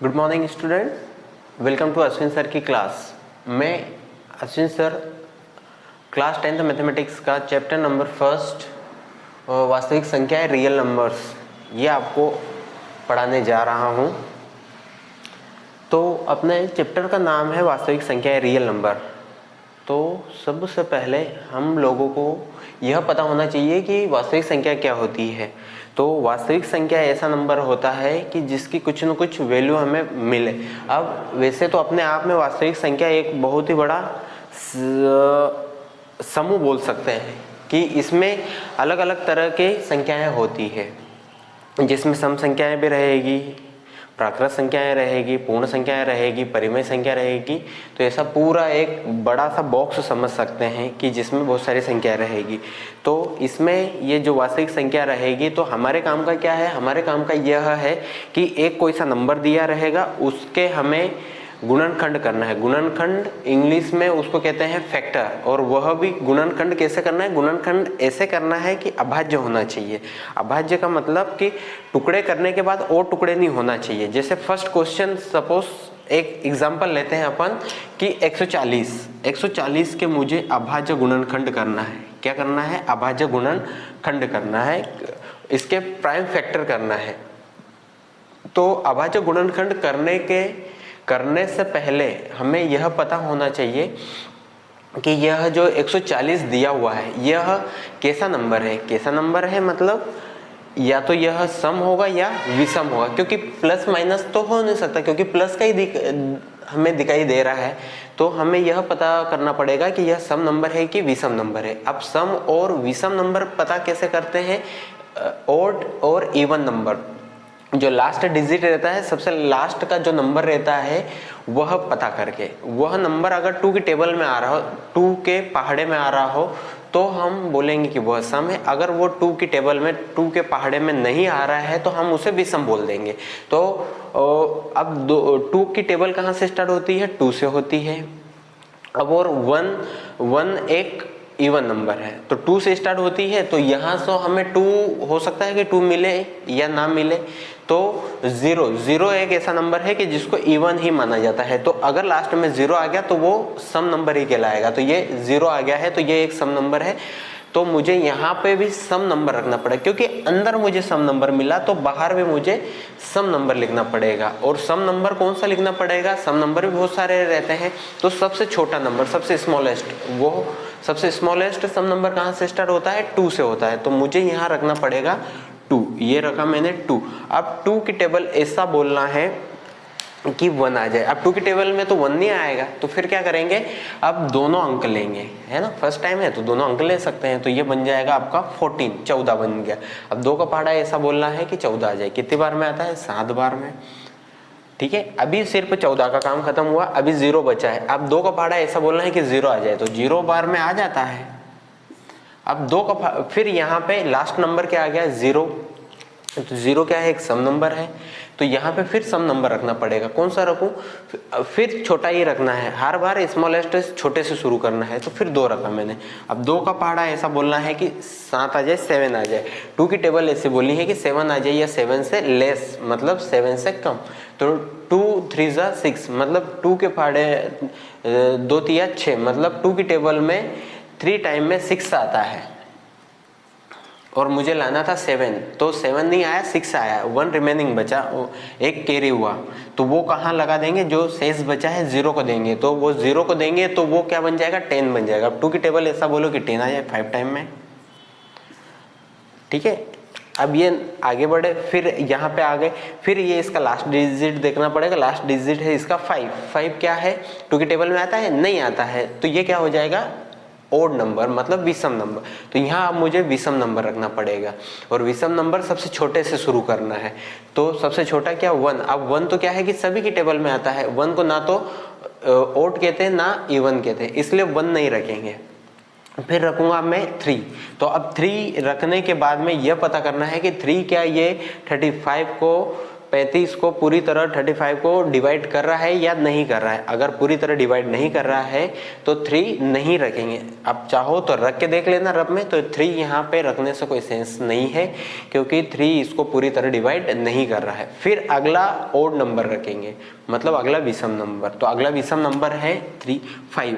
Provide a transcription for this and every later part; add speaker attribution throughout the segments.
Speaker 1: Good morning student, welcome to Ashwin sir की क्लास। मैं Ashwin sir class 10th mathematics का चैप्टर नंबर फर्स्ट वास्तविक संख्या है रियल नंबर्स, ये आपको पढ़ाने जा रहा हूँ। तो अपने चैप्टर का नाम है वास्तविक संख्या है रियल नंबर। तो सबसे पहले हम लोगों को यह पता होना चाहिए कि वास्तविक संख्या क्या होती है। तो वास्तविक संख्या ऐसा नंबर होता है कि जिसकी कुछ न कुछ वैल्यू हमें मिले। अब वैसे तो अपने आप में वास्तविक संख्या एक बहुत ही बड़ा समूह बोल सकते हैं कि इसमें अलग अलग तरह के संख्याएं होती है, जिसमें सम संख्याएं भी रहेगी, प्राकृत संख्याएं रहेगी, पूर्ण संख्याएं रहेगी, परिमेय संख्या रहेगी। तो ऐसा पूरा एक बड़ा सा बॉक्स समझ सकते हैं कि जिसमें बहुत सारी संख्याएं रहेगी। तो इसमें ये जो वास्तविक संख्या रहेगी, तो हमारे काम का क्या है, हमारे काम का यह है कि एक कोई सा नंबर दिया रहेगा, उसके हमें गुणनखंड करना है। गुणनखंड इंग्लिश में उसको कहते हैं फैक्टर, और वह भी गुणनखंड कैसे करना है, गुणनखंड ऐसे करना है कि अभाज्य होना चाहिए। अभाज्य का मतलब कि टुकड़े करने के बाद और टुकड़े नहीं होना चाहिए। जैसे फर्स्ट क्वेश्चन, सपोज एक एग्जांपल लेते हैं अपन कि 140 के मुझे अभाज्य गुणनखंड करना है। क्या करना है, अभाज्य गुणनखंड करना है, इसके प्राइम फैक्टर करना है। तो अभाज्य गुणनखंड करने से पहले हमें यह पता होना चाहिए कि यह जो 140 दिया हुआ है यह कैसा नंबर है। कैसा नंबर है मतलब या तो यह सम होगा या विषम होगा, क्योंकि प्लस माइनस तो हो नहीं सकता, क्योंकि प्लस का ही हमें दिखाई दे रहा है। तो हमें यह पता करना पड़ेगा कि यह सम नंबर है कि विषम नंबर है। अब सम और विषम नंबर पता कैसे करते हैं, ऑड और इवन नंबर, जो लास्ट डिजिट रहता है, सबसे लास्ट का जो नंबर रहता है वह पता करके, वह नंबर अगर 2 की टेबल में आ रहा हो, 2 के पहाड़े में आ रहा हो, तो हम बोलेंगे कि वह सम है। अगर वो 2 की टेबल में, 2 के पहाड़े में नहीं आ रहा है तो हम उसे विषम बोल देंगे। तो अब 2 की टेबल कहाँ से स्टार्ट होती है, 2 से होती है। अब और 1 एक इवन नंबर है, तो 2 से स्टार्ट होती है। तो यहाँ से हमें 2 हो सकता है कि 2 मिले या ना मिले। तो 0 एक ऐसा नंबर है कि जिसको इवन ही माना जाता है। तो अगर लास्ट में 0 आ गया तो वो सम नंबर ही कहलाएगा। तो ये 0 आ गया है तो ये एक सम नंबर है। तो मुझे यहाँ पे भी सम नंबर रखना पड़ेगा, क्योंकि अंदर मुझे सम नंबर मिला तो बाहर भी मुझे सम नंबर लिखना पड़ेगा। और सम नंबर कौन सा लिखना पड़ेगा, सम नंबर भी बहुत सारे रहते हैं। तो सबसे छोटा नंबर, सबसे स्मॉलेस्ट, वो सबसे स्मॉलेस्ट सम नंबर कहाँ से स्टार्ट होता है, 2 से होता है। तो मुझे यहाँ रखना पड़ेगा 2, ये रखा मैंने 2। अब 2 की टेबल ऐसा बोलना है कि 1 आ जाए। अब 2 की टेबल में तो 1 नहीं आएगा, तो फिर क्या करेंगे, अब दोनों अंक लेंगे, है ना, फर्स्ट टाइम है तो दोनों अंक ले सकते हैं। तो ये बन जाएगा आपका 14 बन गया। अब 2 का पहाड़ा ऐसा बोलना है कि 14 आ जाए। कितनी बार में आता है, 7 बार में। ठीक है, अभी सिर्फ 14 का काम खत्म हुआ, अभी 0 बचा है। अब 2 का पहाड़ा ऐसा बोलना है कि 0 आ जाए, तो 0 बार में आ जाता है। अब 2 का फिर यहाँ पे लास्ट नंबर क्या आ गया, 0। तो 0 क्या है, एक सम नंबर है। तो यहाँ पे फिर सम नंबर रखना पड़ेगा। कौन सा रखूं, फिर छोटा ही रखना है, हर बार स्मॉलेस्ट छोटे से शुरू करना है। तो फिर 2 रखा मैंने। अब 2 का पहाड़ा ऐसा बोलना है कि 7 आ जाए, 7 आ जाए। 2 की टेबल ऐसे बोलनी है कि 7 आ जाए या 7 से लेस, मतलब 7 से कम। तो 2 3 जा 6, मतलब 2 के पहाड़े 2 तिया 6, मतलब 2 की टेबल में 3 टाइम में 6 आता है, और मुझे लाना था 7। तो 7 नहीं आया, 6 आया, 1 रिमेनिंग बचा, एक कैरी हुआ। तो वो कहाँ लगा देंगे, जो शेष बचा है 0 को देंगे। तो वो 0 को देंगे तो वो क्या बन जाएगा, 10 बन जाएगा। अब 2 की टेबल ऐसा बोलो कि 10 आ जाए 5 टाइम में। ठीक है, अब ये आगे बढ़े, फिर यहाँ पे आ गए, फिर ये इसका लास्ट डिजिट देखना पड़ेगा। लास्ट डिजिट है इसका 5 क्या है, 2 की टेबल में आता है, नहीं आता है। तो ये क्या हो जाएगा, ओड नंबर, मतलब विषम नंबर। तो यहाँ अब मुझे विषम नंबर रखना पड़ेगा, और विषम नंबर सबसे छोटे से शुरू करना है। तो सबसे छोटा क्या, 1। अब 1 तो क्या है कि सभी की टेबल में आता है। 1 को ना तो ओड कहते हैं ना इवन कहते हैं, इसलिए 1 नहीं रखेंगे। फिर रखूंगा मैं 3। तो अब 3 रखने के बाद में यह पता करना है कि 3 क्या ये 35 को 35 को पूरी तरह 35 को डिवाइड कर रहा है या नहीं कर रहा है। अगर पूरी तरह डिवाइड नहीं कर रहा है तो 3 नहीं रखेंगे। आप चाहो तो रख के देख लेना रब में, तो 3 यहाँ पे रखने से कोई सेंस नहीं है क्योंकि 3 इसको पूरी तरह डिवाइड नहीं कर रहा है। फिर अगला ओड नंबर रखेंगे, मतलब अगला विषम नंबर। तो अगला विषम नंबर है 5।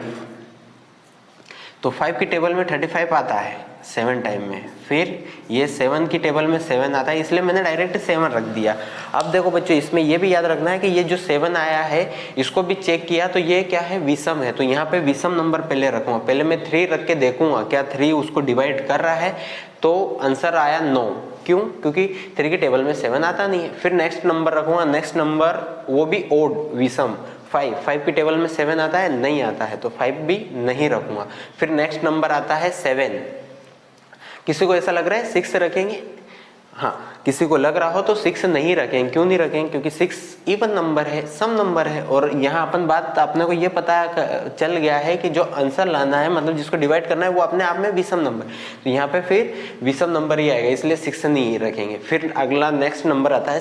Speaker 1: तो 5 की टेबल में 35 आता है 7 टाइम में। फिर ये 7 की टेबल में 7 आता है, इसलिए मैंने डायरेक्ट 7 रख दिया। अब देखो बच्चों, इसमें ये भी याद रखना है कि ये जो 7 आया है इसको भी चेक किया तो ये क्या है, विषम है। तो यहाँ पे विषम नंबर पहले रखूंगा, पहले मैं 3 रख के देखूंगा क्या 3 उसको डिवाइड कर रहा है। तो आंसर आया 9। क्यों? क्योंकि 3 की टेबल में 7 आता नहीं है। फिर नेक्स्ट नंबर रखूंगा, नेक्स्ट नंबर वो भी ओड विषम 5 की टेबल में 7 आता है, नहीं आता है, तो 5 भी नहीं रखूंगा। फिर नेक्स्ट नंबर आता है 7। किसी को ऐसा लग रहा है 6 रखेंगे? हाँ, किसी को लग रहा हो तो 6 नहीं रखेंगे। क्यों नहीं रखेंगे? क्योंकि 6 इवन नंबर है, सम नंबर है। और यहाँ अपन बात अपने को ये पता चल गया है कि जो आंसर लाना है, मतलब जिसको डिवाइड करना है, वो अपने आप में विषम नंबर। तो यहाँ पे फिर विषम नंबर ही आएगा, इसलिए 6 नहीं रखेंगे। फिर अगला नेक्स्ट नंबर आता है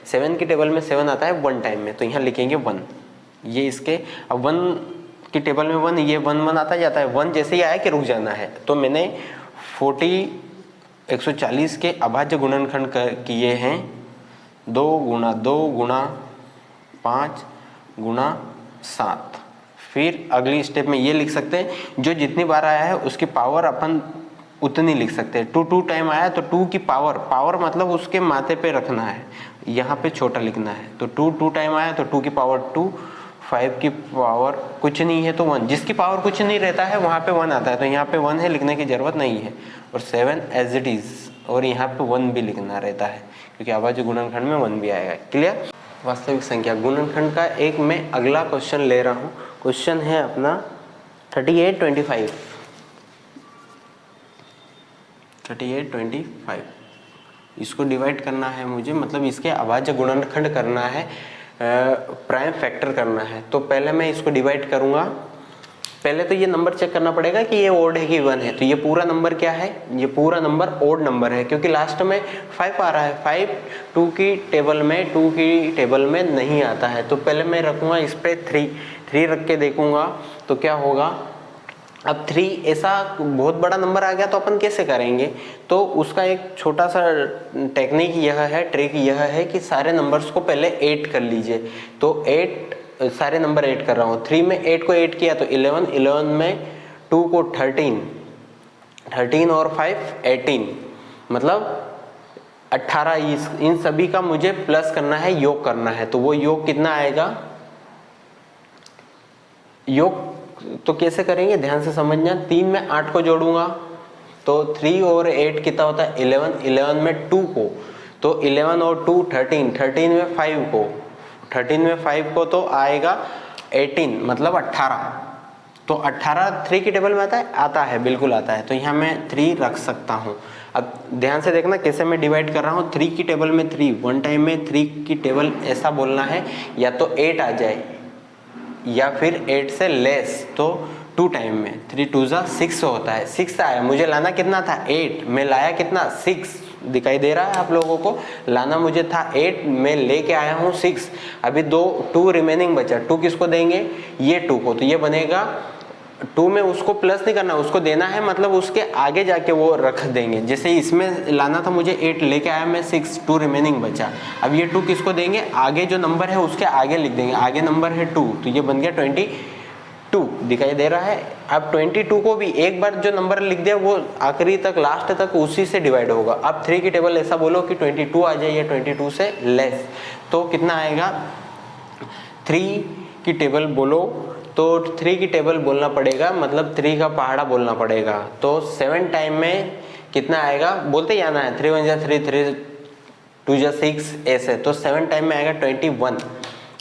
Speaker 1: 7 की टेबल में 7 आता है 1 टाइम में, तो यहाँ लिखेंगे 1। ये इसके, अब 1 की टेबल में 1, ये 1 आता जाता है। 1 जैसे ही आया कि रुक जाना है। तो मैंने 140 के अभाज्य गुणनखंड किए हैं 2 गुणा 2 गुणा 5 गुणा 7। फिर अगली स्टेप में ये लिख सकते हैं, जो जितनी बार आया है उसकी पावर अपन उतनी लिख सकते हैं। 2 टाइम आया तो 2 की पावर मतलब उसके माथे पे रखना है, यहाँ पे छोटा लिखना है। तो 2 टाइम आया तो 2 की पावर 2, 5 की पावर कुछ नहीं है तो 1। जिसकी पावर कुछ नहीं रहता है वहाँ पे 1 आता है, तो यहाँ पे 1 है, लिखने की जरूरत नहीं है। और 7 एज इट इज, और यहाँ पे 1 भी लिखना रहता है क्योंकि अभाज्य गुणनखंड में 1 भी आएगा। क्लियर? वास्तविक संख्या गुणनखंड का एक मैं अगला क्वेश्चन ले रहा हूँ। क्वेश्चन है अपना 3825। इसको डिवाइड करना है मुझे, मतलब इसके अभाज्य गुणनखंड करना है, प्राइम फैक्टर करना है। तो पहले मैं इसको डिवाइड करूंगा। पहले तो ये नंबर चेक करना पड़ेगा कि ये ओड है कि इवन है। तो ये पूरा नंबर क्या है? ये पूरा नंबर ओड नंबर है क्योंकि लास्ट में 5 आ रहा है। 5 2 की टेबल में नहीं आता है। तो पहले मैं रखूंगा इस पे 3 रख के देखूंगा तो क्या होगा। अब 3 ऐसा बहुत बड़ा नंबर आ गया तो अपन कैसे करेंगे? तो उसका एक छोटा सा टेक्निक यह है, ट्रिक यह है कि सारे नंबर्स को पहले 8 कर लीजिए। तो 8 सारे नंबर 8 कर रहा हूँ। 3 में 8 को 8 किया तो 11 में 2 को 13 और 5 18, मतलब 18। इन सभी का मुझे प्लस करना है, योग करना है। तो वो योग कितना आएगा? योग तो कैसे करेंगे, ध्यान से समझना। 3 में 8 को जोड़ूंगा तो 3 और 8 कितना होता है 11 में 2 को, तो 11 और 2 13 में 5 को तो आएगा 18, मतलब 18। तो 18 3 की टेबल में आता है, बिल्कुल आता है। तो यहाँ मैं 3 रख सकता हूँ। अब ध्यान से देखना कैसे मैं डिवाइड कर रहा हूँ। 3 की टेबल में 3 1 टाइम में, 3 की टेबल ऐसा बोलना है या तो 8 आ जाए या फिर 8 से लेस, तो 2 टाइम में 3 2 6 होता है। 6 आया, मुझे लाना कितना था 8, मैं लाया कितना 6। दिखाई दे रहा है आप लोगों को? लाना मुझे था 8, मैं लेके आया हूँ 6। अभी 2 रिमेनिंग बचा। 2 किसको देंगे? ये 2 को। तो ये बनेगा 2 में उसको प्लस नहीं करना, उसको देना है, मतलब उसके आगे जाके वो रख देंगे। जैसे इसमें लाना था मुझे 8, लेके आया मैं 6, 2 रिमेनिंग बचा। अब ये 2 किसको देंगे? आगे जो नंबर है उसके आगे लिख देंगे। आगे नंबर है 2, तो ये बन गया 22। दिखाई दे रहा है? अब 22 को भी एक बार जो नंबर लिख दिया वो आखिरी तक, लास्ट तक उसी से डिवाइड होगा। अब 3 की टेबल ऐसा बोलो कि 22 आ जाए या 22 से लेस, तो कितना आएगा? 3 की टेबल बोलो तो 3 की टेबल बोलना पड़ेगा, मतलब 3 का पहाड़ा बोलना पड़ेगा। तो 7 टाइम में कितना आएगा? बोलते ही आना है। 3 1 3 3 2 6 ऐसे। तो 7 टाइम में आएगा 21।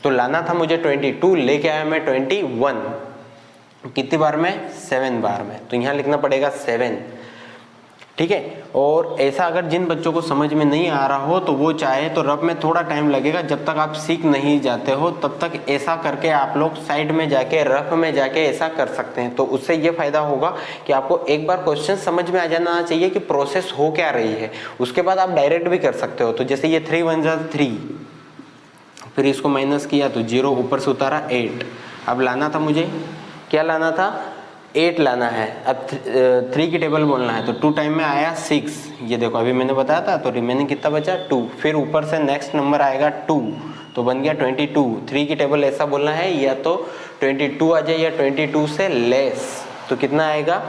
Speaker 1: तो लाना था मुझे 22, लेके आया मैं 21। कितनी बार में? 7 बार में। तो यहाँ लिखना पड़ेगा 7। ठीक है। और ऐसा अगर जिन बच्चों को समझ में नहीं आ रहा हो तो वो चाहे तो रफ में थोड़ा टाइम लगेगा, जब तक आप सीख नहीं जाते हो तब तक ऐसा करके आप लोग साइड में जाके, रफ में जाके ऐसा कर सकते हैं। तो उससे ये फायदा होगा कि आपको एक बार क्वेश्चन समझ में आ जाना चाहिए कि प्रोसेस हो क्या रही है, उसके बाद आप डायरेक्ट भी कर सकते हो। तो जैसे ये 3 1 3, फिर इसको माइनस किया तो 0 ऊपर से उतारा 8। अब लाना था मुझे, क्या लाना था, 8 लाना है। अब 3 की टेबल बोलना है तो 2 टाइम में आया 6, ये देखो अभी मैंने बताया था। तो रिमेनिंग कितना बचा 2, फिर ऊपर से नेक्स्ट नंबर आएगा 2 तो बन गया 22। 3 की टेबल ऐसा बोलना है या तो 22 आ जाए या 22 से लेस, तो कितना आएगा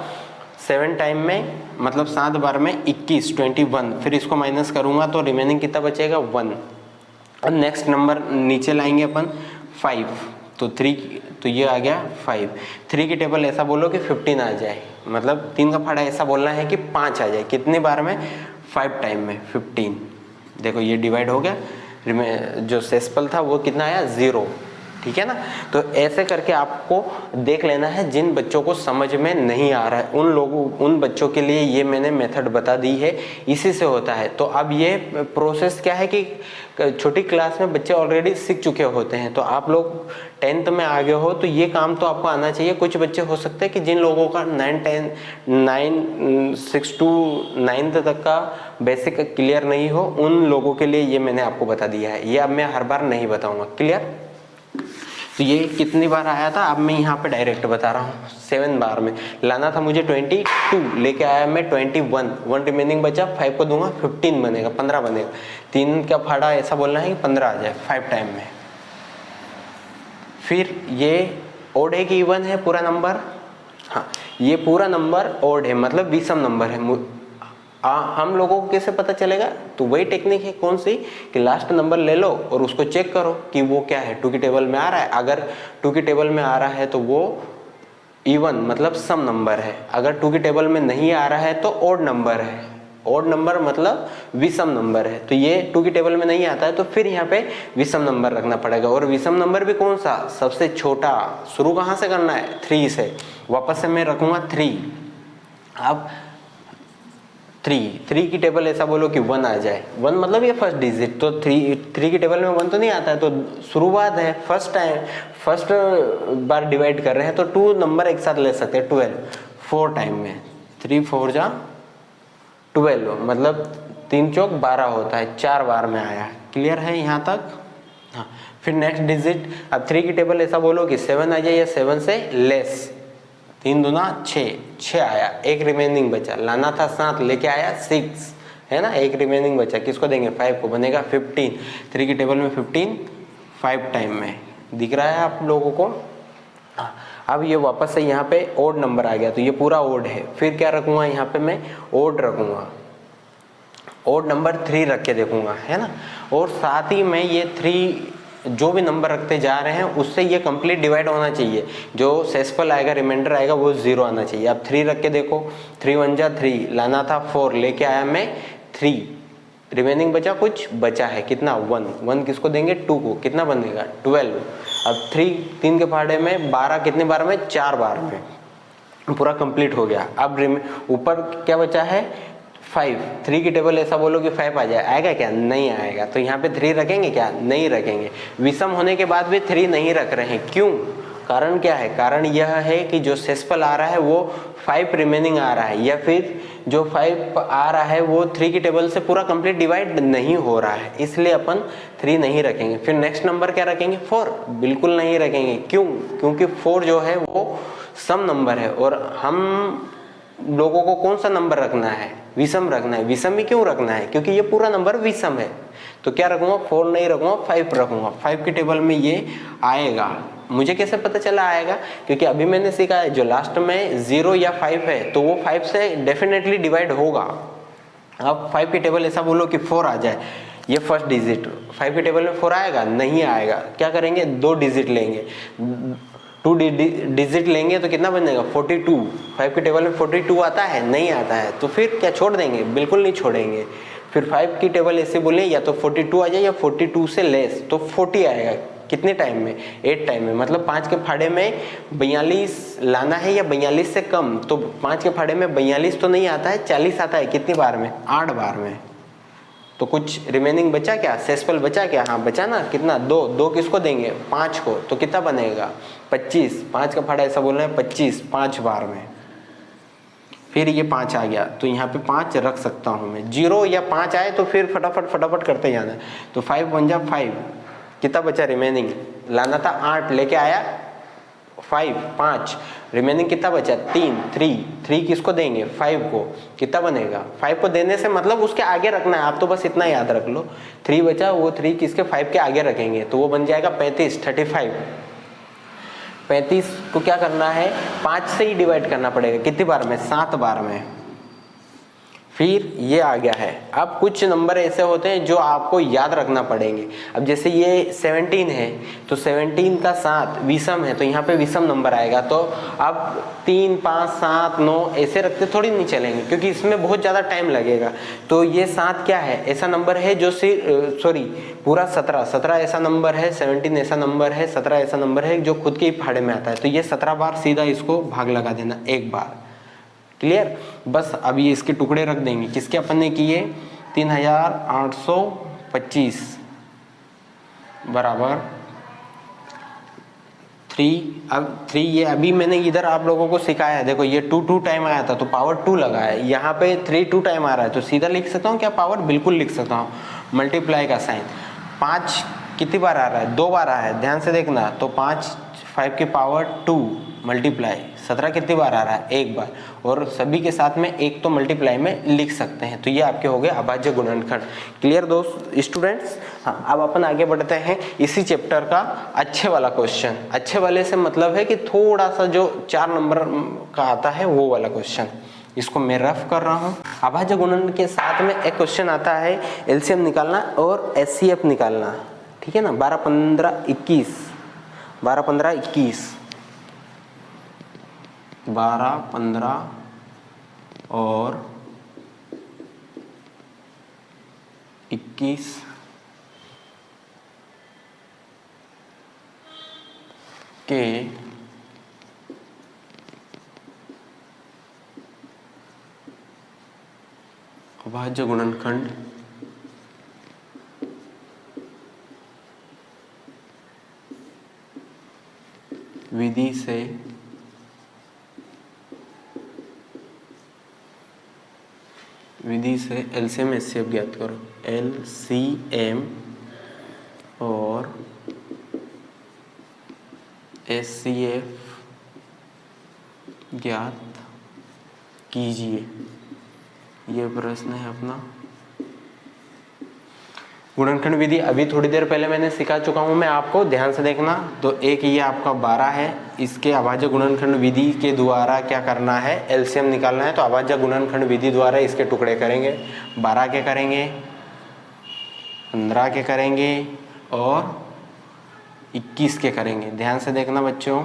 Speaker 1: 7 टाइम में मतलब 7 बार में 21, 21। फिर इसको माइनस करूँगा तो रिमेनिंग कितना बचेगा 1। अब नेक्स्ट नंबर नीचे लाएंगे अपन 5, तो 3, तो ये आ गया 5। 3 की टेबल ऐसा बोलो कि 15 आ जाए, मतलब 3 का फाड़ा ऐसा बोलना है कि 5 आ जाए, कितनी बार में 5 टाइम में 15। देखो ये डिवाइड हो गया, जो सेसपल था वो कितना आया 0, ठीक है ना। तो ऐसे करके आपको देख लेना है। जिन बच्चों को समझ में नहीं आ रहा है उन बच्चों के लिए ये मैंने मेथड बता दी है, इसी से होता है। तो अब ये प्रोसेस क्या है कि छोटी क्लास में बच्चे ऑलरेडी सीख चुके होते हैं, तो आप लोग 10th में आ गए हो तो ये काम तो आपको आना चाहिए। कुछ बच्चे हो सकते हैं कि जिन लोगों का 6 to 9th तक का बेसिक क्लियर नहीं हो, उन लोगों के लिए ये मैंने आपको बता दिया है। ये अब मैं हर बार नहीं बताऊंगा, क्लियर। तो ये कितनी बार आया था, अब मैं यहाँ पे डायरेक्ट बता रहा हूँ। 7 बार में लाना था मुझे 22, लेके आया मैं 21, 1 रिमेनिंग बचा, 5 को दूंगा 15 बनेगा, 15 बनेगा। 3 का फाड़ा ऐसा बोलना है कि 15 आ जाए 5 टाइम में। फिर ये ओड है कि इवन है पूरा नंबर, हाँ ये पूरा नंबर ओड है मतलब विषम नंबर है। हम लोगों को कैसे पता चलेगा, तो वही टेक्निक है कौन सी कि लास्ट नंबर ले लो और उसको चेक करो कि वो क्या है, 2 की टेबल में आ रहा है। अगर 2 की टेबल में आ रहा है तो वो इवन मतलब सम नंबर है। अगर 2 की टेबल में नहीं आ रहा है तो ओड नंबर है। ओड नंबर मतलब विषम नंबर है। तो ये 2 की टेबल में नहीं आता है तो फिर यहाँ पे विषम नंबर रखना पड़ेगा। और विषम नंबर भी कौन सा, सबसे छोटा। शुरू कहाँ से करना है, 3 से। वापस से मैं रखूंगा 3। अब 3 की टेबल ऐसा बोलो कि 1 आ जाए, 1 मतलब ये फर्स्ट डिजिट। तो 3 की टेबल में 1 तो नहीं आता है, तो शुरुआत है, फर्स्ट बार डिवाइड कर रहे हैं तो 2 नंबर एक साथ ले सकते हैं 12, 4 टाइम में। 3 4 जा 12 मतलब 3 चौक 12 होता है, 4 बार में आया। क्लियर है यहाँ तक, हाँ। फिर नेक्स्ट डिजिट, अब 3 की टेबल ऐसा बोलो कि 7 आ जाए या 7 से लेस। 3 दूना 6 आया, एक रिमेनिंग बचा, लाना था 7 लेके आया 6, है ना। एक रिमेनिंग बचा, किसको देंगे 5 को, बनेगा 15। 3 की टेबल में 15 5 टाइम में दिख रहा है आप लोगों को। अब ये वापस से यहाँ पे ओड नंबर आ गया तो ये पूरा ओड है। फिर क्या रखूंगा यहाँ पे मैं ओड रखूंगा, ओड नंबर 3 रख के देखूंगा, है ना। और साथ ही में ये 3 जो भी नंबर रखते जा रहे हैं उससे ये कंप्लीट डिवाइड होना चाहिए। जो सेसफल आएगा, रिमाइंडर आएगा, वो 0 आना चाहिए। अब 3 रख के देखो, 3 1 जा 3, लाना था 4, लेके आया मैं 3, रिमेनिंग बचा, कुछ बचा है कितना 1 किसको देंगे 2 को, कितना बनेगा 12। अब 3 के फाड़े में 12 कितने बार में, 4 बार में पूरा कंप्लीट हो गया। अब ऊपर क्या बचा है 5। 3 की टेबल ऐसा बोलो कि 5 आ जाए, आएगा क्या, नहीं आएगा। तो यहाँ पे 3 रखेंगे क्या, नहीं रखेंगे। विषम होने के बाद भी 3 नहीं रख रहे हैं, क्यों, कारण क्या है, कारण यह है कि जो सेसफल आ रहा है वो 5 रिमेनिंग आ रहा है, या फिर जो 5 आ रहा है वो 3 की टेबल से पूरा कंप्लीट डिवाइड नहीं हो रहा है, इसलिए अपन 3 नहीं रखेंगे। फिर नेक्स्ट नंबर क्या रखेंगे 4, बिल्कुल नहीं रखेंगे। क्यों, क्योंकि 4 जो है वो सम नंबर है और हम लोगों को कौन सा नंबर रखना है, विषम रखना है। विषम ही क्यों रखना है, क्योंकि ये पूरा नंबर विषम है। तो क्या रखूंगा 4 नहीं रखूंगा, 5 रखूंगा। 5 की टेबल में ये आएगा। मुझे कैसे पता चला आएगा, क्योंकि अभी मैंने सीखा है जो लास्ट में 0 या 5 है तो वो 5 से डेफिनेटली डिवाइड होगा। अब 5 की टेबल ऐसा बोलो कि 4 आ जाए, ये फर्स्ट डिजिट 5 की टेबल में 4 आएगा, नहीं आएगा। क्या करेंगे 2 डिजिट लेंगे, 2 डिजिट लेंगे तो कितना बनेगा 42। 5 की टेबल में 42 आता है, नहीं आता है, तो फिर क्या छोड़ देंगे, बिल्कुल नहीं छोड़ेंगे। फिर 5 की टेबल ऐसे बोले या तो 42 आ जाए या 42 से लेस, तो 40 आएगा, कितने टाइम में 8 टाइम में। मतलब 5 के फाड़े में 42 लाना है या 42 से कम, तो 5 के फाड़े में 42 तो नहीं आता है, 40 आता है, कितनी बार में 8 बार में। तो कुछ रिमेनिंग बचा क्या, सेसफल बचा क्या, हाँ बचा ना, कितना 2 किसको देंगे 5 को, तो कितना बनेगा 25। 5 का फाड़ा ऐसा बोल रहे हैं 25, 5 बार में। फिर ये 5 आ गया तो यहाँ पे 5 रख सकता हूँ मैं। 0 या 5 आए तो फिर फटाफट करते जाना है। तो 5 1 जा 5, कितना बचा रिमेनिंग, लाना था 8, लेके आया 5, रिमेनिंग कितना बचा 3 किसको देंगे 5 को, कितना बनेगा 5 को देने से मतलब उसके आगे रखना है, आप तो बस इतना याद रख लो 3 बचा, वो 3 किसके 5 के आगे रखेंगे तो वो बन जाएगा 35 को क्या करना है 5 से ही डिवाइड करना पड़ेगा, कितनी बार में 7 बार में, फिर ये आ गया है। अब कुछ नंबर ऐसे होते हैं जो आपको याद रखना पड़ेंगे। अब जैसे ये 17 है तो 17 का 7 विषम है तो यहाँ पे विषम नंबर आएगा, तो अब 3, 5, 7, 9 ऐसे रखते थोड़ी नहीं चलेंगे क्योंकि इसमें बहुत ज़्यादा टाइम लगेगा। तो ये 7 क्या है, ऐसा नंबर है जो पूरा 17 ऐसा नंबर है, 17 ऐसा नंबर है, 17 ऐसा नंबर है जो खुद के ही फाड़े में आता है। तो ये 17 बार सीधा इसको भाग लगा देना एक बार। क्लियर, बस अब ये इसके टुकड़े रख देंगे, किसके अपन ने किए 3825 बराबर 3। अब 3 ये अभी मैंने इधर आप लोगों को सिखाया है, देखो ये 2 टाइम आया था तो पावर 2 लगा है, यहाँ पे 3 2 टाइम आ रहा है तो सीधा लिख सकता हूँ क्या पावर, बिल्कुल लिख सकता हूँ, मल्टीप्लाई का साइन। 5 कितनी बार आ रहा है 2 बार आया है, ध्यान से देखना, तो 5 की पावर 2 मल्टीप्लाई 17 कितनी बार आ रहा है 1 बार, और सभी के साथ में 1 तो मल्टीप्लाई में लिख सकते हैं। तो ये आपके हो गए अभाज्य गुणनखंड। क्लियर दोस्त स्टूडेंट्स। हाँ, अब अपन आगे बढ़ते हैं इसी चैप्टर का अच्छे वाला क्वेश्चन। अच्छे वाले से मतलब है कि थोड़ा सा जो 4 नंबर का आता है वो वाला क्वेश्चन, इसको मैं रफ कर रहा हूँ। अभाज्य गुणन के साथ में एक क्वेश्चन आता है एलसीएम निकालना और एचसीएफ निकालना, ठीक है ना। 12, 15, 21 12, 15, 15 और 21 के अभाज्य गुणनखंड विधि से एलसीएम एचसीएफ ज्ञात करो। एलसीएम और एचसीएफ ज्ञात कीजिए, ये प्रश्न है अपना। गुणनखंड विधि अभी थोड़ी देर पहले मैंने सिखा चुका हूं मैं आपको, ध्यान से देखना। तो एक ये आपका 12 है, इसके अभाज्य गुणनखंड विधि के द्वारा क्या करना है एलसीएम निकालना है, तो अभाज्य गुणनखंड विधि द्वारा इसके टुकड़े करेंगे। 12 के करेंगे, 15 के करेंगे और 21 के करेंगे। ध्यान से देखना बच्चों।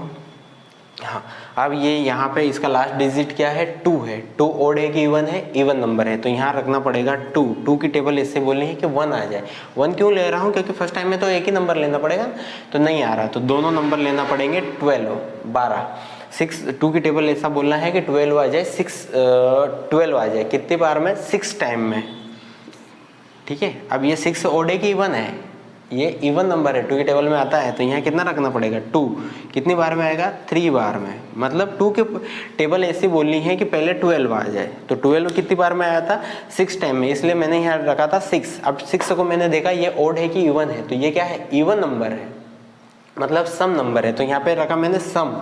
Speaker 1: हाँ, अब ये यहाँ पे इसका लास्ट डिजिट क्या है 2 है, 2 ओड है कि इवन है, इवन नंबर है, तो यहाँ रखना पड़ेगा 2 की टेबल इससे बोलनी है कि 1 आ जाए। 1 क्यों ले रहा हूँ, क्योंकि फर्स्ट टाइम में तो एक ही नंबर लेना पड़ेगा, तो नहीं आ रहा, तो दोनों नंबर लेना पड़ेंगे 12। 6 2 की टेबल ऐसा बोलना है कि 12 आ जाए, 12 आ जाए, कितनी बार में 6 टाइम में, ठीक है। अब ये 6 ओड है कि इवन है, ये इवन नंबर है, 2 की टेबल में आता है, तो यहाँ कितना रखना पड़ेगा 2, कितनी बार में आएगा 3 बार में, मतलब 2 की टेबल ऐसी बोलनी है कि पहले 12 आ जाए। तो 12 कितनी बार में आया था 6 टाइम में, इसलिए मैंने यहाँ रखा था 6। अब 6 को मैंने देखा ये ओड है कि इवन है, तो ये क्या है इवन नंबर है, मतलब सम नंबर है, तो यहाँ पे रखा मैंने सम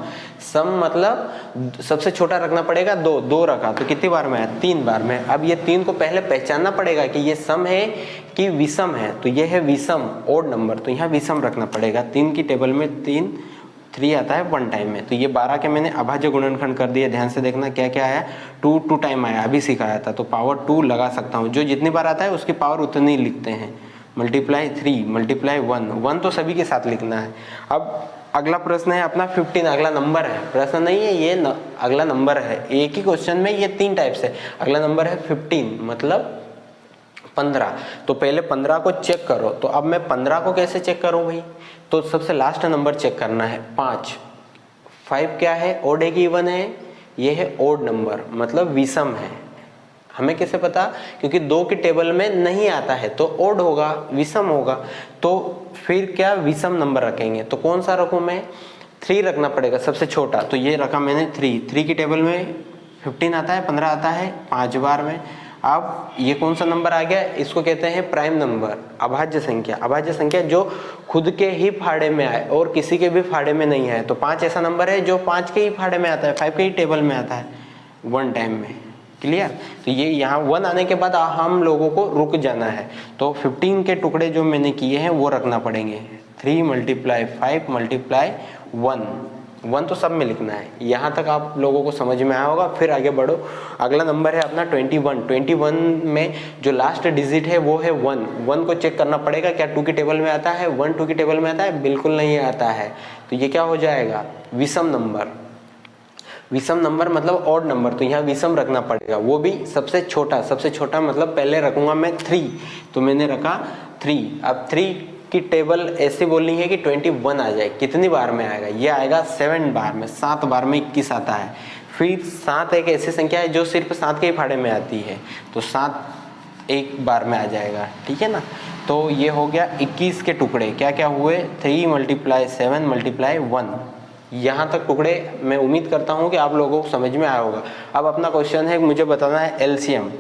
Speaker 1: मतलब सबसे छोटा रखना पड़ेगा 2 रखा, तो कितनी बार में आया 3 बार में। अब ये 3 को पहले पहचानना पड़ेगा कि ये सम है कि विषम है, तो ये है विषम ओड नंबर, तो यहाँ विषम रखना पड़ेगा। 3 की टेबल में 3 आता है 1 टाइम में, तो ये 12 के मैंने अभाज्य गुणनखंड कर दिए। ध्यान से देखना क्या क्या आया, 2 टाइम आया, अभी सिखाया था, तो पावर 2 लगा सकता हूँ, जो जितनी बार आता है उसकी पावर उतनी ही लिखते हैं। मल्टीप्लाई 3 मल्टीप्लाई 1 तो सभी के साथ लिखना है। अब अगला प्रश्न है अपना 15, अगला नंबर है, प्रश्न नहीं है ये अगला नंबर है। एक ही क्वेश्चन में ये 3 टाइप से, अगला नंबर है 15 मतलब 15। तो पहले 15 को चेक करो, तो अब मैं 15 को कैसे चेक करूं भाई, तो सबसे लास्ट नंबर चेक करना है 5 क्या है ओड है कि इवन है, ये है ओड नंबर मतलब विषम है। हमें कैसे पता, क्योंकि 2 की टेबल में नहीं आता है तो ओड होगा, विषम होगा, तो फिर क्या विषम नंबर रखेंगे, तो कौन सा रखूं मैं 3 रखना पड़ेगा सबसे छोटा, तो ये रखा मैंने 3 की टेबल में 15 आता है, 15 आता है 5 बार में। अब ये कौन सा नंबर आ गया, इसको कहते हैं प्राइम नंबर, अभाज्य संख्या। अभाज्य संख्या जो खुद के ही फाड़े में आए और किसी के भी फाड़े में नहीं आए। तो 5 ऐसा नंबर है जो 5 के ही फाड़े में आता है, 5 के ही टेबल में आता है वन टाइम में। क्लियर? तो ये यहाँ 1 आने के बाद हम लोगों को रुक जाना है। तो 15 के टुकड़े जो मैंने किए हैं वो रखना पड़ेंगे। 3 × 5 × 1 तो सब में लिखना है। यहाँ तक आप लोगों को समझ में आया होगा। फिर आगे बढ़ो। अगला नंबर है अपना 21। 21 में जो लास्ट डिजिट है वो है 1। 1 को चेक करना पड़ेगा क्या 2 की टेबल में आता है। 1 2 की टेबल में आता है, बिल्कुल नहीं आता है। तो ये क्या हो जाएगा, विषम नंबर। विषम नंबर मतलब ऑड नंबर, तो यहाँ विषम रखना पड़ेगा, वो भी सबसे छोटा। सबसे छोटा मतलब पहले रखूंगा मैं 3, तो मैंने रखा 3। अब 3 की टेबल ऐसे बोलनी है कि 21 आ जाए। कितनी बार में आएगा, ये आएगा 7 बार में। 7 बार में 21 आता है। फिर 7 एक ऐसी संख्या है जो सिर्फ 7 के ही फाड़े में आती है, तो 7 एक बार में आ जाएगा। ठीक है ना। तो ये हो गया 21 के टुकड़े। क्या क्या हुए, 3 × 7 × 1। यहाँ तक टुकड़े मैं उम्मीद करता हूँ कि आप लोगों को समझ में आया होगा। अब अपना क्वेश्चन है, मुझे बताना है एलसीएम।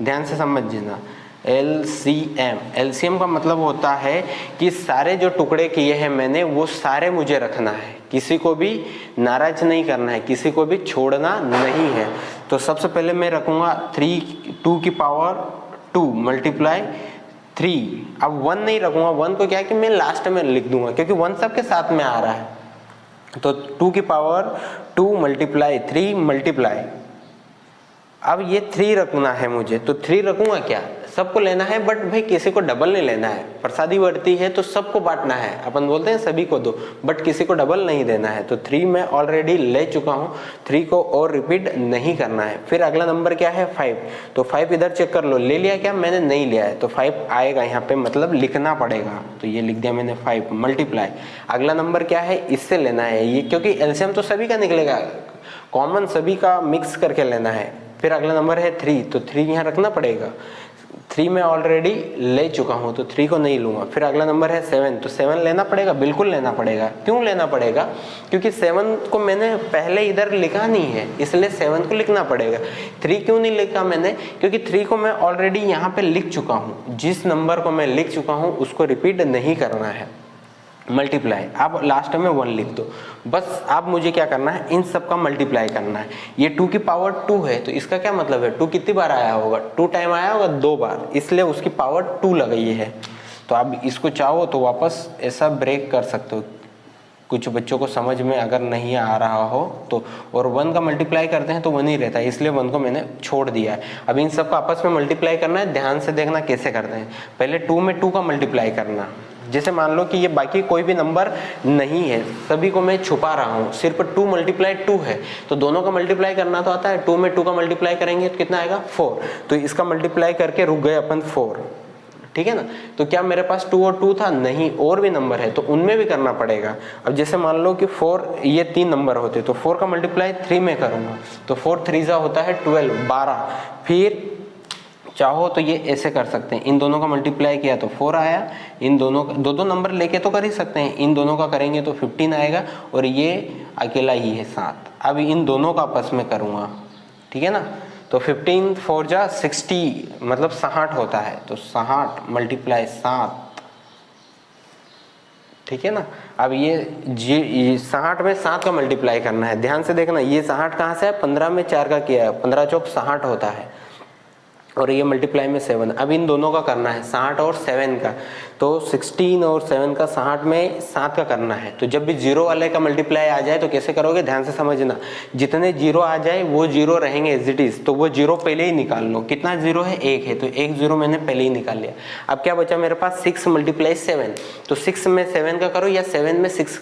Speaker 1: ध्यान से समझना, एलसीएम। एलसीएम का मतलब होता है कि सारे जो टुकड़े किए हैं मैंने वो सारे मुझे रखना है, किसी को भी नाराज नहीं करना है, किसी को भी छोड़ना नहीं है। तो सबसे पहले मैं रखूँगा 2 की पावर 2 × 3। अब 1 नहीं रखूँगा, 1 को क्या है कि मैं लास्ट में लिख दूंगा क्योंकि 1 सबके साथ में आ रहा है। तो 2 की पावर 2 × 3 अब ये 3 रखना है मुझे, तो 3 रखूंगा क्या, सबको लेना है, बट भाई किसी को डबल नहीं लेना है। प्रसादी बढ़ती है तो सबको बांटना है, अपन बोलते हैं सभी को दो, बट किसी को डबल नहीं देना है। तो 3 मैं ऑलरेडी ले चुका हूँ, 3 को और रिपीट नहीं करना है। फिर अगला नंबर क्या है 5, तो 5 इधर चेक कर लो, ले लिया क्या, मैंने नहीं लिया है, तो 5 आएगा यहाँ पे, मतलब लिखना पड़ेगा। तो ये लिख दिया मैंने 5 × अगला नंबर क्या है, इससे लेना है ये, क्योंकि एलसीएम तो सभी का निकलेगा, कॉमन सभी का मिक्स करके लेना है। फिर अगला नंबर है 3, तो 3 यहाँ रखना पड़ेगा। 3 मैं ऑलरेडी ले चुका हूँ, तो 3 को नहीं लूँगा। फिर अगला नंबर है 7, तो 7 लेना पड़ेगा, बिल्कुल लेना पड़ेगा। क्यों लेना पड़ेगा, क्योंकि 7 को मैंने पहले इधर लिखा नहीं है, इसलिए 7 को लिखना पड़ेगा। 3 क्यों नहीं लिखा मैंने, क्योंकि 3 को मैं ऑलरेडी यहाँ पे लिख चुका हूँ। जिस नंबर को मैं लिख चुका हूँ उसको रिपीट नहीं करना है। मल्टीप्लाई, अब लास्ट में 1 लिख दो बस। अब मुझे क्या करना है, इन सब का मल्टीप्लाई करना है। ये 2 की पावर 2 है, तो इसका क्या मतलब है, 2 कितनी बार आया होगा, 2 टाइम आया होगा, 2 बार, इसलिए उसकी पावर 2 लगाई है। तो अब इसको चाहो तो वापस ऐसा ब्रेक कर सकते हो, कुछ बच्चों को समझ में अगर नहीं आ रहा हो तो। और 1 का मल्टीप्लाई करते हैं तो 1 ही रहता है, इसलिए 1 को मैंने छोड़ दिया है। अब इन सब का आपस में मल्टीप्लाई करना है, ध्यान से देखना कैसे करते हैं। पहले 2 में 2 का मल्टीप्लाई करना, जैसे मान लो कि ये बाकी कोई भी नंबर नहीं है, सभी को मैं छुपा रहा हूँ, सिर्फ 2 × 2 है, तो दोनों का मल्टीप्लाई करना तो आता है। 2 में 2 का मल्टीप्लाई करेंगे तो कितना आएगा 4, तो इसका मल्टीप्लाई करके रुक गए अपन 4। ठीक है ना। तो क्या मेरे पास 2 और 2 था, नहीं, और भी नंबर है तो उनमें भी करना पड़ेगा। अब जैसे मान लो कि 4, ये 3 नंबर होते, तो 4 का मल्टीप्लाई 3 में करूंगा, तो 4 3 होता है 12, 12। फिर चाहो तो ये ऐसे कर सकते हैं, इन दोनों का मल्टीप्लाई किया तो 4 आया, इन दोनों का दो नंबर लेके तो कर ही सकते हैं, इन दोनों का करेंगे तो 15 आएगा, और ये अकेला ही है 7। अब इन दोनों का आपस में करूँगा, ठीक है ना। तो 15 4 जा 60, मतलब 60 होता है, तो 60 × 7, ठीक है ना। अब ये 60 में 7 का मल्टीप्लाई करना है, ध्यान से देखना, ये 60 कहाँ से है, 15 में 4 का किया है, 15 चौक 60 होता है, और ये मल्टीप्लाई में 7। अब इन दोनों का करना है 60 और 7 का, तो 16 और 7 का 60 में 7 का करना है। तो जब भी 0 वाले का मल्टीप्लाई आ जाए तो कैसे करोगे, ध्यान से समझना, जितने 0 आ जाए वो 0 रहेंगे एज इट इज, तो वो 0 पहले ही निकाल लो। कितना 0 है, 1 है, तो 1 0 मैंने पहले ही निकाल लिया। अब क्या बचा मेरे पास, 6 × 7, तो 6 में 7 का करो या 7 में 6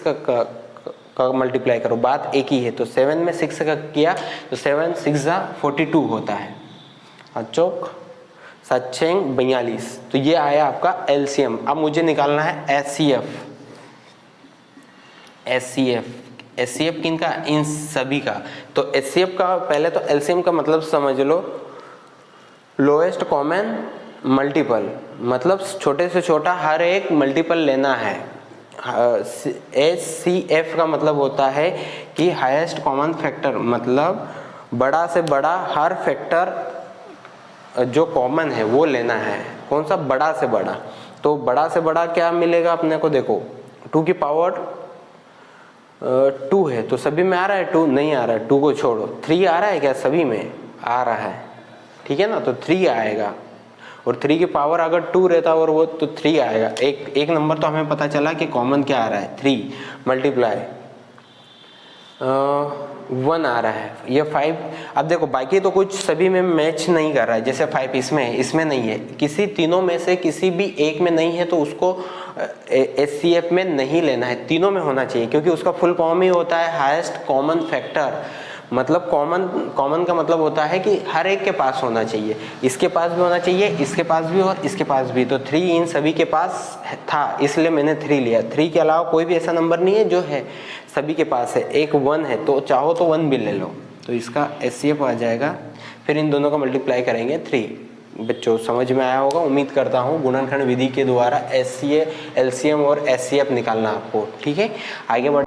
Speaker 1: का मल्टीप्लाई करो, बात एक ही है। तो 7 में 6 का किया तो 7 6 42 होता है, चौक 7 6 42, तो ये आया आपका एलसीएम। अब मुझे निकालना है एचसीएफ। एचसीएफ किनका, इन सभी का। तो एचसीएफ का पहले तो एलसीएम का मतलब समझ लो, लोएस्ट कॉमन मल्टीपल, मतलब छोटे से छोटा हर एक मल्टीपल लेना है। एचसीएफ का मतलब होता है कि हाईएस्ट कॉमन फैक्टर, मतलब बड़ा से बड़ा हर फैक्टर जो कॉमन है वो लेना है। कौन सा? बड़ा से बड़ा। तो बड़ा से बड़ा क्या मिलेगा अपने को? देखो 2 की पावर 2 है तो सभी में आ रहा है 2? नहीं आ रहा है, 2 को छोड़ो। 3 आ रहा है क्या? सभी में आ रहा है, ठीक है ना, तो 3 आएगा। और 3 की पावर अगर 2 रहता और वो तो 3 आएगा। एक नंबर तो हमें पता चला कि कॉमन क्या आ रहा है, 3 मल्टीप्लाई 1 आ रहा है, ये 5। अब देखो बाकी तो कुछ सभी में मैच नहीं कर रहा है, जैसे 5 इसमें है, इसमें नहीं है, किसी तीनों में से किसी भी एक में नहीं है तो उसको HCF में नहीं लेना है, तीनों में होना चाहिए, क्योंकि उसका फुल फॉर्म ही होता है हाईएस्ट कॉमन फैक्टर। मतलब कॉमन का मतलब होता है कि हर एक के पास होना चाहिए, इसके पास भी होना चाहिए, इसके पास भी और इसके पास भी। तो 3 इन सभी के पास था इसलिए मैंने 3 लिया। 3 के अलावा कोई भी ऐसा नंबर नहीं है जो है सभी के पास है। एक 1 है तो चाहो तो 1 भी ले लो, तो इसका HCF आ जाएगा। फिर इन दोनों का मल्टीप्लाई करेंगे 3। बच्चों समझ में आया होगा, उम्मीद करता हूँ। गुणनखंड विधि के द्वारा LCM और HCF निकालना आपको, ठीक है। आगे बढ़,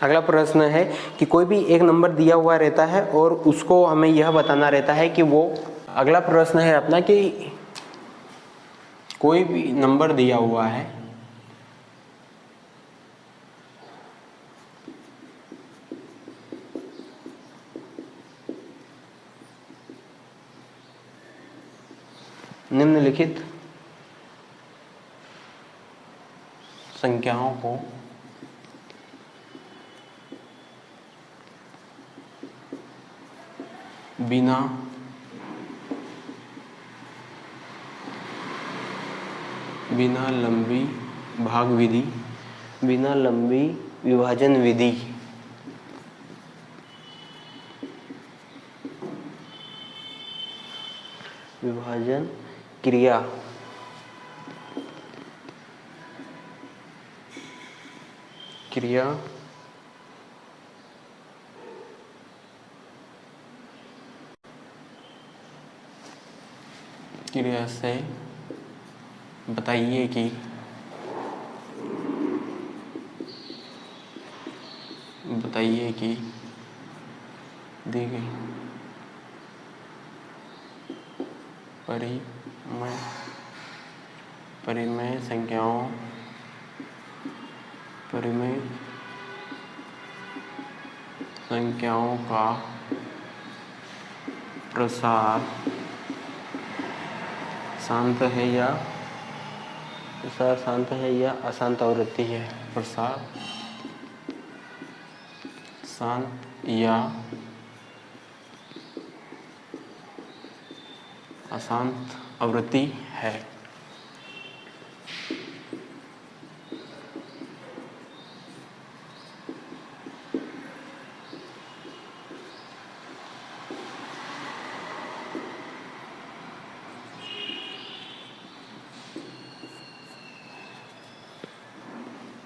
Speaker 1: अगला प्रश्न है कि कोई भी एक नंबर दिया हुआ रहता है और उसको हमें यह बताना रहता है कि वो, अगला प्रश्न है अपना कि कोई भी नंबर दिया हुआ है, निम्नलिखित संख्याओं को बिना लंबी भाग विधि, बिना लंबी विभाजन विधि विभाजन क्रिया से बताइए कि दी गई परिमेय संख्याओं का प्रसार शांत है या अशांत आवृत्ति है। प्रसार शांत या अशांत आवृत्ति है।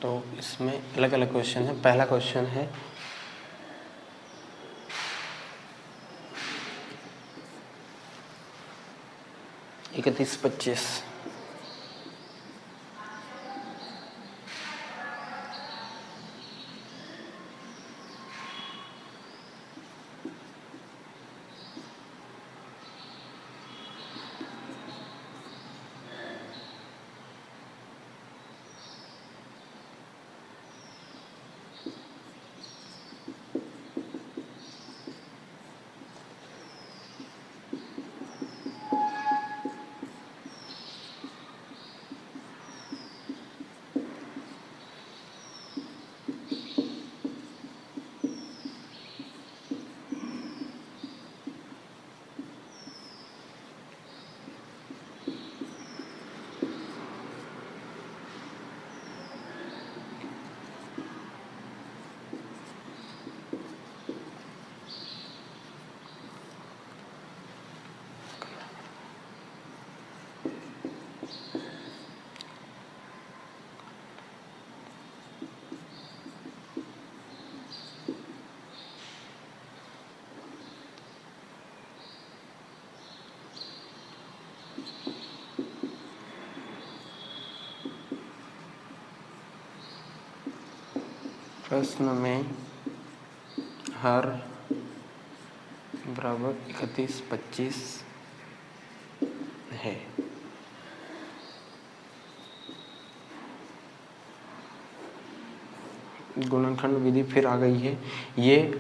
Speaker 1: तो इसमें अलग अलग क्वेश्चन है। पहला क्वेश्चन है 31-25। प्रश्न में हर बराबर 31-25 है। गुणनखंड विधि फिर आ गई है। ये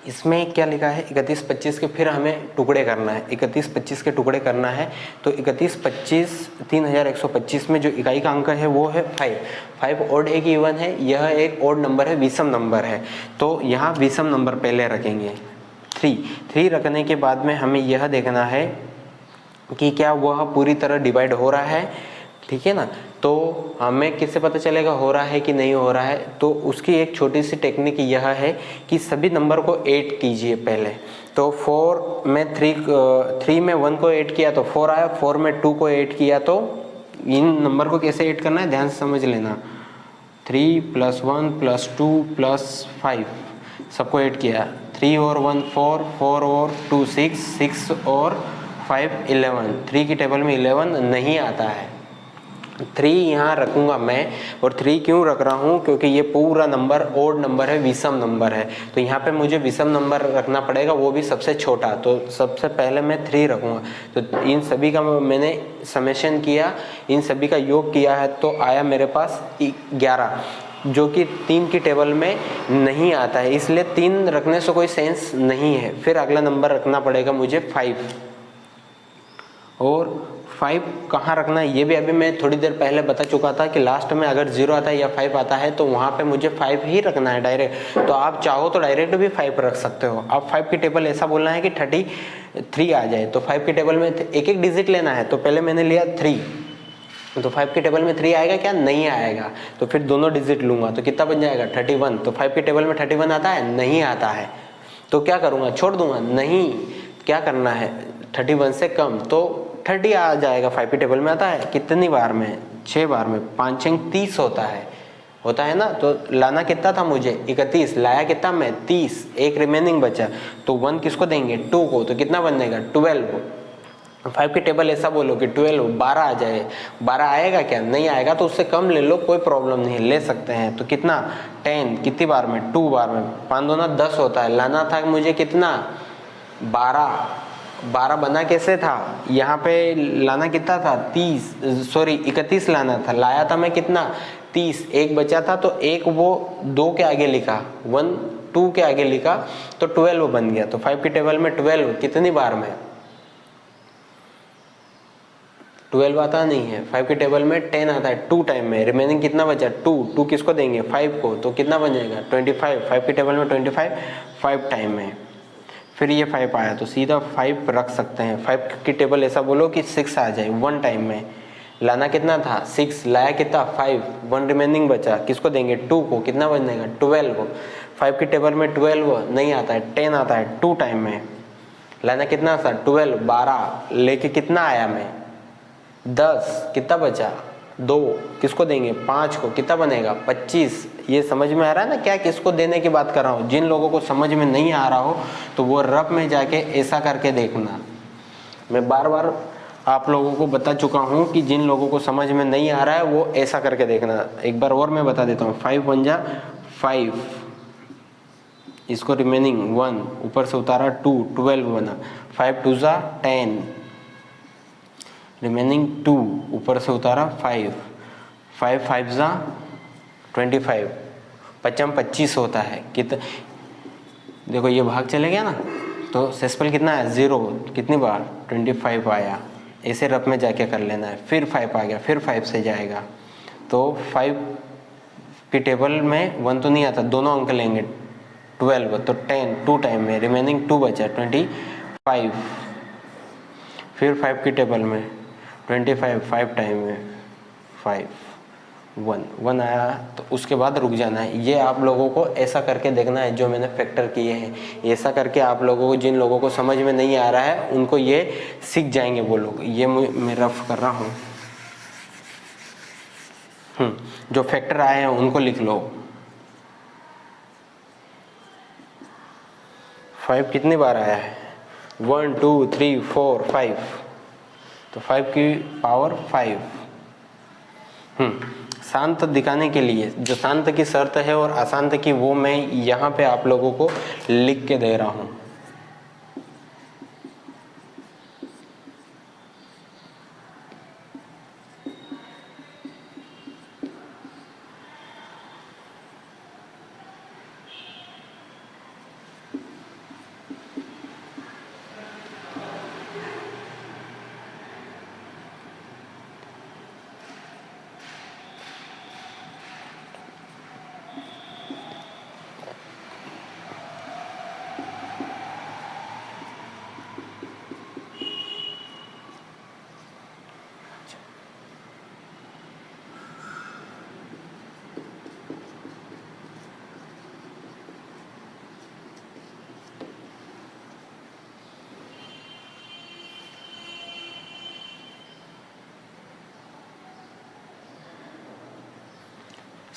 Speaker 1: इसमें क्या लिखा है, 31 25 के फिर हमें टुकड़े करना है, 31 25 के टुकड़े करना है। तो 31 25 3125 में जो इकाई का अंक है वो है 5 ओड एक इवन है, यह एक ओड नंबर है, विषम नंबर है। तो यहाँ विषम नंबर पहले रखेंगे 3 रखने के बाद में हमें यह देखना है कि क्या वह पूरी तरह डिवाइड हो रहा है, ठीक है ना। तो हमें किससे पता चलेगा हो रहा है कि नहीं हो रहा है, तो उसकी एक छोटी सी टेक्निक यह है कि सभी नंबर को ऐड कीजिए पहले। तो 4 में 3 में 1 को ऐड किया तो 4 आया, 4 में 2 को ऐड किया तो इन नंबर को कैसे ऐड करना है ध्यान से समझ लेना। 3 + 1 + 2 + 5 सबको ऐड किया, 3 और 1 4, 4 और 2 6, 6 और 5 11, 3 की टेबल में 11 नहीं आता है। 3 यहाँ रखूँगा मैं, और 3 क्यों रख रहा हूँ क्योंकि ये पूरा नंबर ओड नंबर है, विषम नंबर है। तो यहाँ पे मुझे विषम नंबर रखना पड़ेगा, वो भी सबसे छोटा। तो सबसे पहले मैं 3 रखूँगा। तो इन सभी का मैंने समेशन किया, इन सभी का योग किया है तो आया मेरे पास 11, जो कि 3 की टेबल में नहीं आता है, इसलिए 3 रखने से कोई सेंस नहीं है। फिर अगला नंबर रखना पड़ेगा मुझे 5, और 5 कहाँ रखना है ये भी अभी मैं थोड़ी देर पहले बता चुका था कि लास्ट में अगर 0 आता है या 5 आता है तो वहाँ पे मुझे 5 ही रखना है डायरेक्ट। तो आप चाहो तो डायरेक्ट भी 5 रख सकते हो। अब 5 की टेबल ऐसा बोलना है कि 33 आ जाए, तो 5 की टेबल में एक एक डिजिट लेना है। तो पहले मैंने लिया 3, तो 5 की टेबल में 3 आएगा क्या, नहीं आएगा। तो फिर दोनों डिजिट लूंगा तो कितना बन जाएगा 31। तो 5 की टेबल में 31 आता है, नहीं आता है। तो क्या करूँगा, छोड़ दूंगा, नहीं, क्या करना है 31 से कम, तो 30 आ जाएगा। 5 की टेबल में आता है कितनी बार में, 6 बार में, 5 6 30 होता है ना। तो लाना कितना था मुझे 31, लाया कितना मैं 30, एक रिमेनिंग बचा। तो 1 किसको देंगे 2 को, तो कितना बनेगा 12। 5 की टेबल ऐसा बोलो कि 12 12 आ जाए, 12 आएगा क्या, नहीं आएगा तो उससे कम ले लो, कोई प्रॉब्लम नहीं, ले सकते हैं। तो कितना 10 कितनी बार में 2 बार में, 5 दूना 10 होता है। लाना था मुझे कितना 12 बना कैसे था, यहाँ पे लाना कितना था 31 लाना था, लाया था मैं कितना 30, एक बचा था तो एक वो 2 के आगे लिखा, 1 2 के आगे लिखा तो 12 बन गया। तो 5 की टेबल में 12 कितनी बार में 12 आता नहीं है। 5 की टेबल में 10 आता है 2 टाइम में, रिमेनिंग कितना बचा 2 किसको देंगे 5 को, तो कितना बन जाएगा 25। 5 की टेबल में 25 5 टाइम में, फिर ये 5 आया तो सीधा 5 रख सकते हैं। 5 की टेबल ऐसा बोलो कि 6 आ जाए 1 टाइम में, लाना कितना था 6, लाया कितना 5, 1 रिमेनिंग बचा, किसको देंगे 2 को, कितना बनेगा 12। 5 की टेबल में 12 नहीं आता है, 10 आता है 2 टाइम में, लाना कितना था 12, 12 लेके कितना आया मैं 10, कितना बचा 2, किसको देंगे 5 को, कितना बनेगा 25। ये समझ में आ रहा है ना क्या किसको देने की बात कर रहा हूँ। जिन लोगों को समझ में नहीं आ रहा हो तो वो रफ में जाके ऐसा करके देखना। मैं बार बार आप लोगों को बता चुका हूँ कि जिन लोगों को समझ में नहीं आ रहा है वो ऐसा करके देखना। एक बार और मैं बता देता हूँ, 5 1 जा 5, इसको रिमेनिंग 1 ऊपर से उतारा 2, 12 बना, 5 2 जा 10, रिमेनिंग 2 ऊपर से उतारा 5, 5 5 जा 25, 25 होता है। देखो ये भाग चले गया ना, तो सेसफल कितना है 0, कितनी बार 25 आया। ऐसे रफ में जाके कर लेना है। फिर 5 आ गया, फिर 5 से जाएगा तो 5 की टेबल में 1 तो नहीं आता, दोनों अंक लेंगे 12, तो 10 2 टाइम में, रिमेनिंग 2 बचा 25। फिर 5 की टेबल में 25 5 टाइम में 5 1 आया, तो उसके बाद रुक जाना है। ये आप लोगों को ऐसा करके देखना है जो मैंने फैक्टर किए हैं। ऐसा करके आप लोगों को, जिन लोगों को समझ में नहीं आ रहा है उनको ये सीख जाएंगे वो लोग। ये मैं रफ कर रहा हूँ। जो फैक्टर आए हैं उनको लिख लो। 5 कितनी बार आया है 1 2 3 4 5, तो 5 की पावर 5। शांत दिखाने के लिए जो शांत की शर्त है और अशांत की, वो मैं यहाँ पे आप लोगों को लिख के दे रहा हूँ।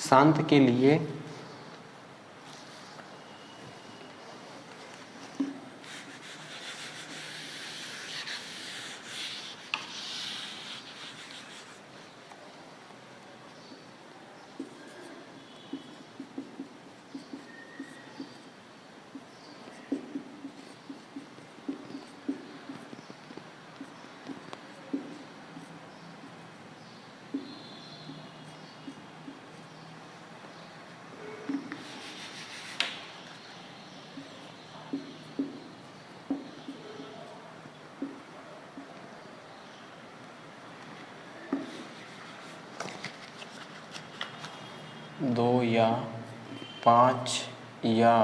Speaker 1: शांत के लिए दो या पाँच या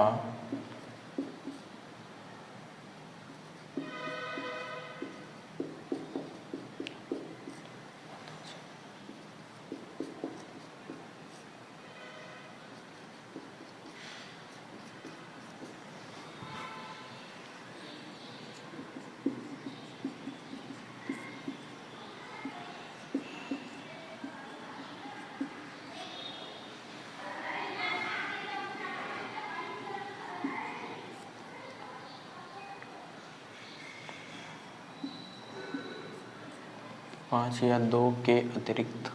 Speaker 1: पाँच या दो के अतिरिक्त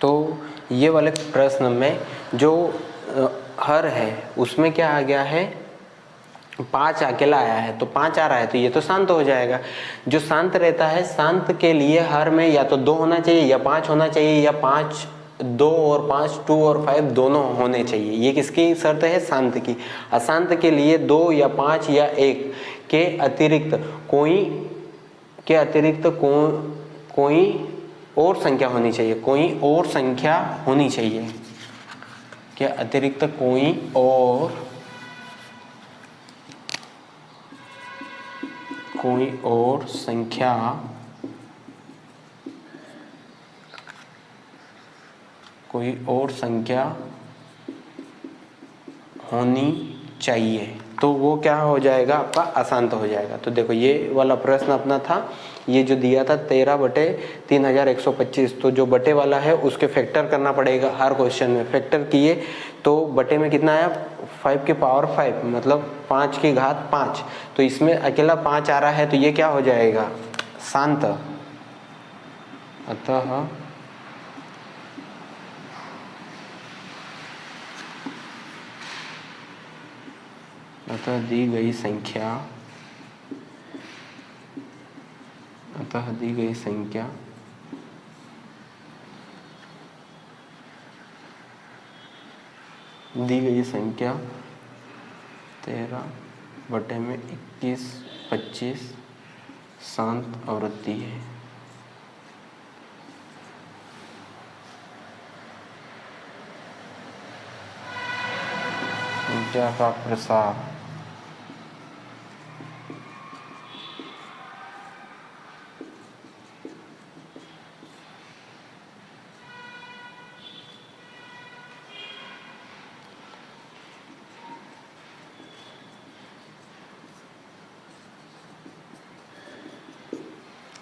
Speaker 1: तो ये वाले प्रश्न में जो हर है उसमें क्या आ गया है, 5 अकेला आया है, तो 5 आ रहा है तो ये तो शांत हो जाएगा। जो शांत रहता है, शांत के लिए हर में या तो 2 होना चाहिए या 5 होना चाहिए या 5 2 और 5 2 और 5 दोनों होने चाहिए। ये किसकी शर्त है? शांत की। अशांत के लिए 2 या 5 या 1 के अतिरिक्त कोई और संख्या होनी चाहिए, कोई और संख्या होनी चाहिए के अतिरिक्त कोई और संख्या होनी चाहिए, तो वो क्या हो जाएगा? आपका अशांत हो जाएगा। तो देखो ये वाला प्रश्न अपना था, ये जो दिया था 13/3125, तो जो बटे वाला है उसके फैक्टर करना पड़ेगा। हर क्वेश्चन में फैक्टर किए तो बटे में कितना आया? 5 की पावर 5 मतलब 5 की घात 5। तो इसमें अकेला 5 आ रहा है तो ये क्या हो जाएगा? शांत। अतः दी गई संख्या दी गई संख्या 13/2125 शांत आवृत्ति है। ऊर्जा का प्रसार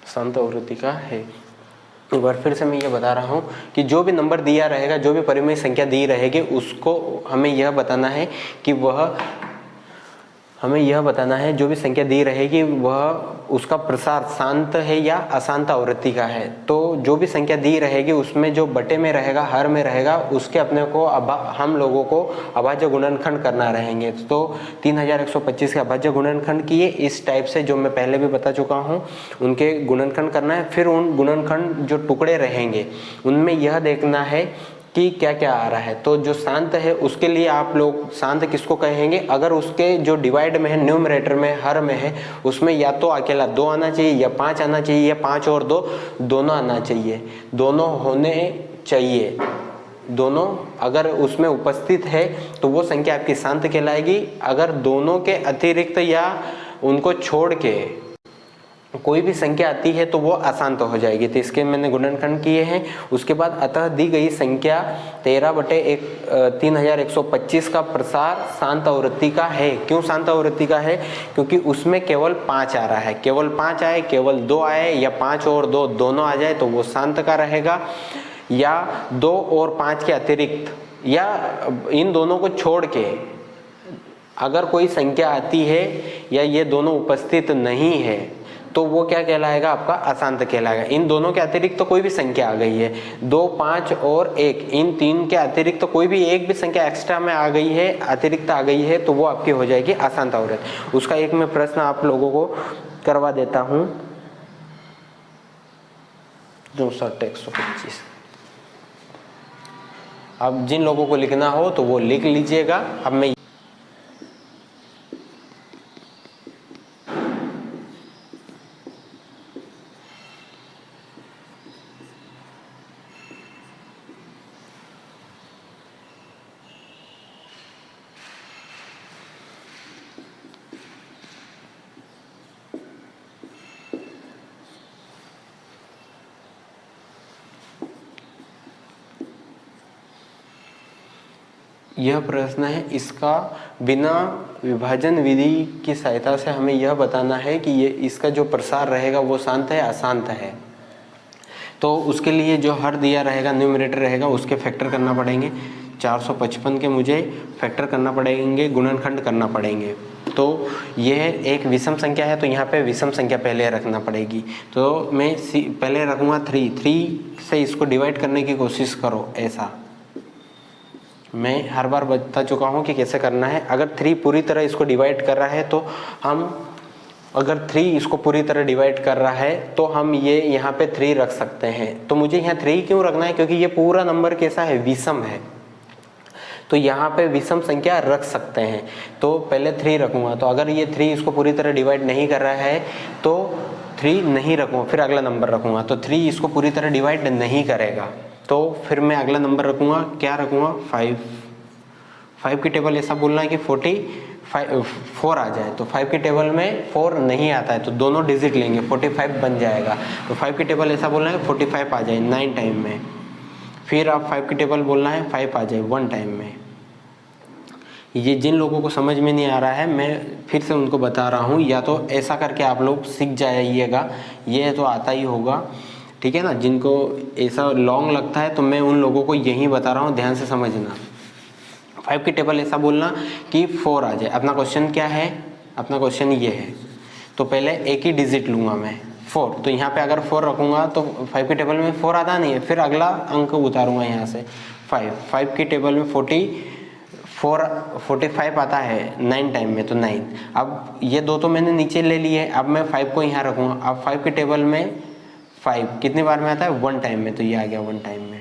Speaker 1: शांत आवृत्ति का है। एक बार फिर से मैं ये बता रहा हूँ कि जो भी नंबर दिया रहेगा, जो भी परिमेय संख्या दी रहेगी, उसको हमें यह बताना है कि जो भी संख्या दी रहेगी वह उसका प्रसार शांत है या अशांत आवृत्ति का है। तो जो भी संख्या दी रहेगी उसमें जो बटे में रहेगा, हर में रहेगा, उसके अपने को हम लोगों को अभाज्य गुणनखंड करना रहेंगे। तो 3125 के अभाज्य गुणनखंड किए इस टाइप से, जो मैं पहले भी बता चुका हूँ, उनके गुणनखंड करना है। फिर उन गुणनखंड जो टुकड़े रहेंगे उनमें यह देखना है कि क्या क्या आ रहा है। तो जो शांत है उसके लिए आप लोग शांत किसको कहेंगे, अगर उसके जो डिवाइड में है, न्यूमरेटर में, हर में है, उसमें या तो अकेला 2 आना चाहिए या 5 आना चाहिए या 5 और 2 दोनों आना चाहिए, दोनों होने चाहिए। दोनों अगर उसमें उपस्थित है तो वो संख्या आपकी शांत कहलाएगी। अगर दोनों के अतिरिक्त या उनको छोड़ के कोई भी संख्या आती है तो वो अशांत हो जाएगी। तो इसके मैंने गुणनखंड किए हैं। उसके बाद अतः दी गई संख्या 13/3125 का प्रसार शांत आवृत्ति का है। क्यों शांत आवृत्ति का है? क्योंकि उसमें केवल 5 आ रहा है। केवल 5 आए, केवल 2 आए या 5 और 2 दोनों आ जाए तो वो शांत का रहेगा, या 2 और 5 के अतिरिक्त या इन दोनों को छोड़ के अगर कोई संख्या आती है या ये दोनों उपस्थित नहीं है तो वो क्या कहलाएगा? आपका अशांत कहलाएगा। इन दोनों के अतिरिक्त तो कोई भी संख्या आ गई है, 2, 5 और 1, इन 3 के अतिरिक्त तो कोई भी एक भी संख्या एक्स्ट्रा में आ गई है, अतिरिक्त आ गई है, तो वो आपकी हो जाएगी अशांत आवृत्ति। उसका एक मैं प्रश्न आप लोगों को करवा देता हूं। 64/125। अब जिन लोगों को लिखना हो तो वो लिख लीजिएगा। अब मैं यह प्रश्न है, इसका बिना विभाजन विधि की सहायता से हमें यह बताना है कि ये इसका जो प्रसार रहेगा वो शांत है अशांत है। तो उसके लिए जो हर दिया रहेगा, न्यूमरेटर रहेगा, उसके फैक्टर करना पड़ेंगे। 455 के मुझे फैक्टर करना पड़ेंगे, गुणनखंड करना पड़ेंगे। तो यह एक विषम संख्या है तो यहाँ पे विषम संख्या पहले रखना पड़ेगी। तो मैं पहले रखूँगा 3 से इसको डिवाइड करने की कोशिश करो। ऐसा मैं हर बार बता चुका हूँ कि कैसे करना है। अगर 3 पूरी तरह इसको डिवाइड कर रहा है तो हम, अगर 3 इसको पूरी तरह डिवाइड कर रहा है तो हम ये यहाँ पे 3 रख सकते हैं। तो मुझे यहाँ 3 क्यों रखना है? क्योंकि ये पूरा नंबर कैसा है? विषम है। तो यहाँ पे विषम संख्या रख सकते हैं। तो पहले 3 रखूँगा। तो अगर ये 3 इसको पूरी तरह डिवाइड नहीं कर रहा है तो 3 नहीं रखूँगा, फिर अगला नंबर रखूँगा। तो 3 इसको पूरी तरह डिवाइड नहीं करेगा तो फिर मैं अगला नंबर रखूँगा। क्या रखूँगा? 5 की टेबल ऐसा बोलना है कि 4 आ जाए। तो 5 की टेबल में 4 नहीं आता है तो दोनों डिजिट लेंगे, 45 बन जाएगा। तो 5 की टेबल ऐसा बोलना है 45 आ जाए 9 टाइम में। फिर आप 5 की टेबल बोलना है 5 आ जाए 1 टाइम में। ये जिन लोगों को समझ में नहीं आ रहा है मैं फिर से उनको बता रहा हूँ, या तो ऐसा करके आप लोग सीख जाइएगा, ये तो आता ही होगा, ठीक है ना। जिनको ऐसा लॉन्ग लगता है तो मैं उन लोगों को यही बता रहा हूँ, ध्यान से समझना। 5 की टेबल ऐसा बोलना कि 4 आ जाए। अपना क्वेश्चन क्या है? अपना क्वेश्चन ये है। तो पहले एक ही डिजिट लूँगा मैं 4। तो यहाँ पे अगर 4 रखूँगा तो 5 की टेबल में 4 आता नहीं है, फिर अगला अंक उतारूँगा यहाँ से 5 की टेबल में 45 आता है 9 टाइम में, तो 9। अब ये 2 तो मैंने नीचे ले लिए। अब मैं 5 को यहाँ रखूँगा। अब 5 की टेबल में 5 कितनी बार में आता है? 1 टाइम में, तो ये आ गया 1 टाइम में।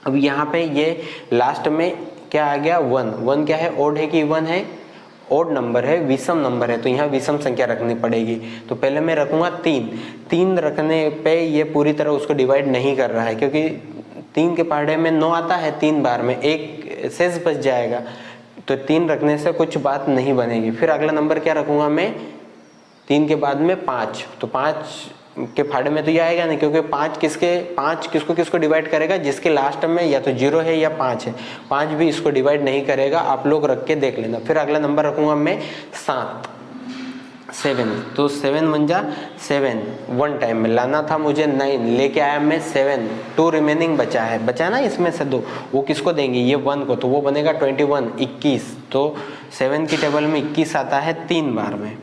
Speaker 1: अब यहाँ पे ये लास्ट में क्या आ गया? 1 क्या है? ओड है कि इवन है? ओड नंबर है, विषम नंबर है, तो यहाँ विषम संख्या रखनी पड़ेगी। तो पहले मैं रखूँगा 3 रखने पे ये पूरी तरह उसको डिवाइड नहीं कर रहा है, क्योंकि 3 के पहाड़े में 9 आता है 3 बार में, एक शेष बच जाएगा। तो 3 रखने से कुछ बात नहीं बनेगी। फिर अगला नंबर क्या रखूँगा मैं? 3 के बाद में 5। तो 5 के फाड़े में तो ये आएगा नहीं, क्योंकि 5 किसको डिवाइड करेगा? जिसके लास्ट में या तो 0 है या 5 है। 5 भी इसको डिवाइड नहीं करेगा, आप लोग रख के देख लेना। फिर अगला नंबर रखूँगा मैं 7। तो 7 बन जा 7 1 टाइम में लाना था मुझे 9, लेके आया मैं 7। 2 रिमेनिंग बचा ना इसमें से 2, वो किसको देंगे? ये 1 को, तो वो बनेगा 21। तो 7 की टेबल में 21 आता है 3 बार में।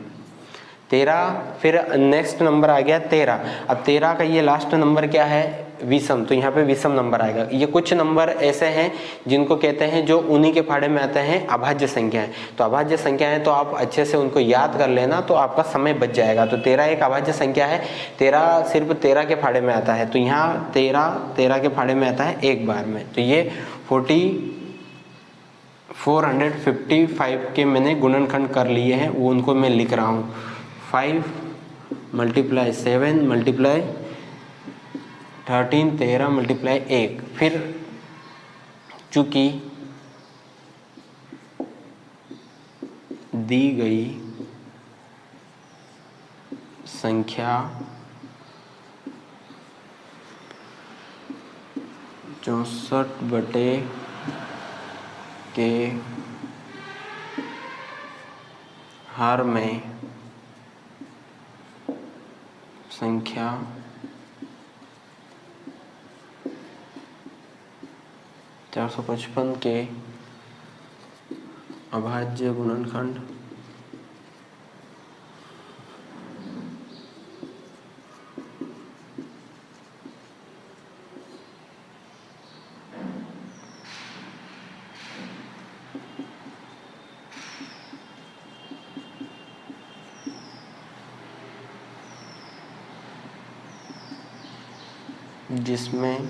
Speaker 1: 13, फिर नेक्स्ट नंबर आ गया 13। अब 13 का ये लास्ट नंबर क्या है? विषम, तो यहाँ पे विषम नंबर आएगा। ये कुछ नंबर ऐसे हैं जिनको कहते हैं जो उन्हीं के फाड़े में आते हैं अभाज्य संख्याएं। तो अभाज्य संख्याएं तो आप अच्छे से उनको याद कर लेना तो आपका समय बच जाएगा। तो 13 एक अभाज्य संख्या है, 13 सिर्फ 13 के फाड़े में आता है, तो यहाँ 13 के फाड़े में आता है एक बार में। तो ये 455 के मैंने गुणनखंड कर लिए हैं, वो उनको मैं लिख रहा हूँ। 5 × 7 × 13 13 × 1। फिर चूंकि दी गई संख्या 64 के हर में संख्या 455 के अभाज्य गुणनखंड जिसमें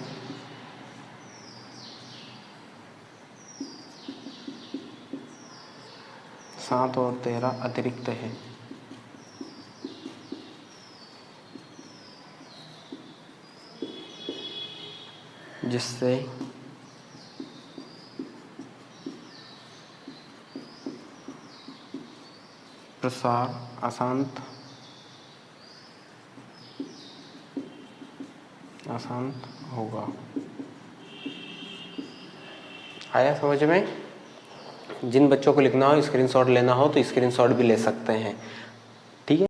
Speaker 1: सात और 13 अतिरिक्त है, जिससे प्रसार अशांत होगा। आया समझ में? जिन बच्चों को लिखना हो, स्क्रीनशॉट लेना हो तो स्क्रीनशॉट भी ले सकते हैं।